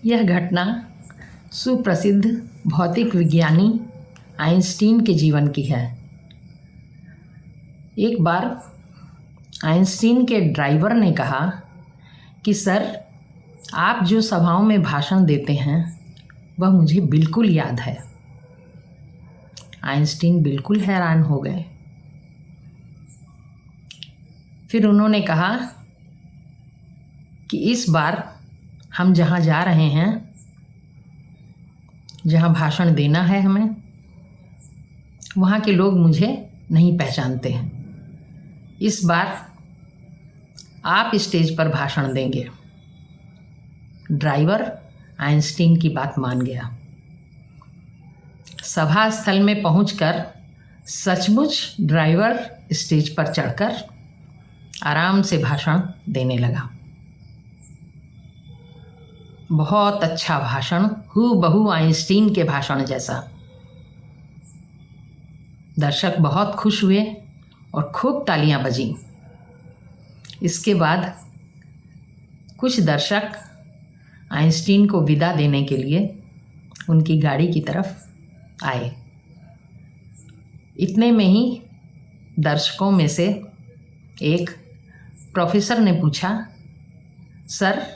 यह घटना सुप्रसिद्ध भौतिक विज्ञानी आइंस्टीन के जीवन की है। एक बार आइंस्टीन के ड्राइवर ने कहा कि सर, आप जो सभाओं में भाषण देते हैं वह मुझे बिल्कुल याद है। आइंस्टीन बिल्कुल हैरान हो गए। फिर उन्होंने कहा कि इस बार हम जहाँ जा रहे हैं, जहाँ भाषण देना है हमें, वहाँ के लोग मुझे नहीं पहचानते हैं। इस बार आप स्टेज पर भाषण देंगे। ड्राइवर आइंस्टीन की बात मान गया। सभा स्थल में पहुंचकर सचमुच ड्राइवर स्टेज पर चढ़कर आराम से भाषण देने लगा। बहुत अच्छा भाषण, हूबहू आइंस्टीन के भाषण जैसा। दर्शक बहुत खुश हुए और खूब तालियां बजीं। इसके बाद कुछ दर्शक आइंस्टीन को विदा देने के लिए उनकी गाड़ी की तरफ आए। इतने में ही दर्शकों में से एक प्रोफेसर ने पूछा, सर,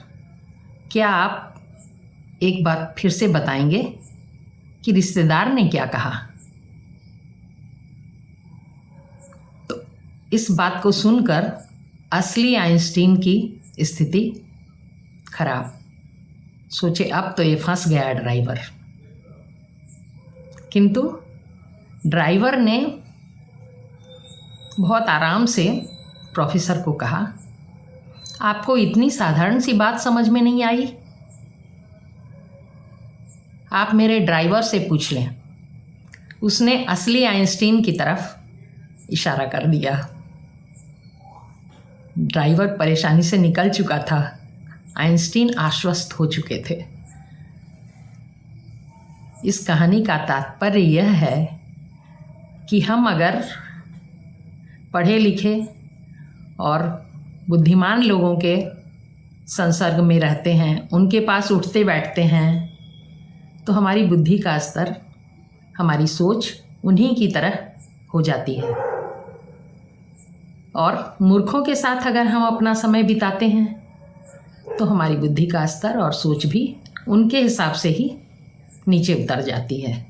क्या आप एक बात फिर से बताएंगे कि रिश्तेदार ने क्या कहा? तो इस बात को सुनकर असली आइंस्टीन की स्थिति खराब। सोचे अब तो ये फंस गया ड्राइवर। किंतु ड्राइवर ने बहुत आराम से प्रोफेसर को कहा, आपको इतनी साधारण सी बात समझ में नहीं आई? आप मेरे ड्राइवर से पूछ लें। उसने असली आइंस्टीन की तरफ इशारा कर दिया। ड्राइवर परेशानी से निकल चुका था। आइंस्टीन आश्वस्त हो चुके थे। इस कहानी का तात्पर्य यह है कि हम अगर पढ़े लिखे और बुद्धिमान लोगों के संसर्ग में रहते हैं, उनके पास उठते बैठते हैं, तो हमारी बुद्धि का स्तर, हमारी सोच उन्हीं की तरह हो जाती है। और मूर्खों के साथ अगर हम अपना समय बिताते हैं तो हमारी बुद्धि का स्तर और सोच भी उनके हिसाब से ही नीचे उतर जाती है।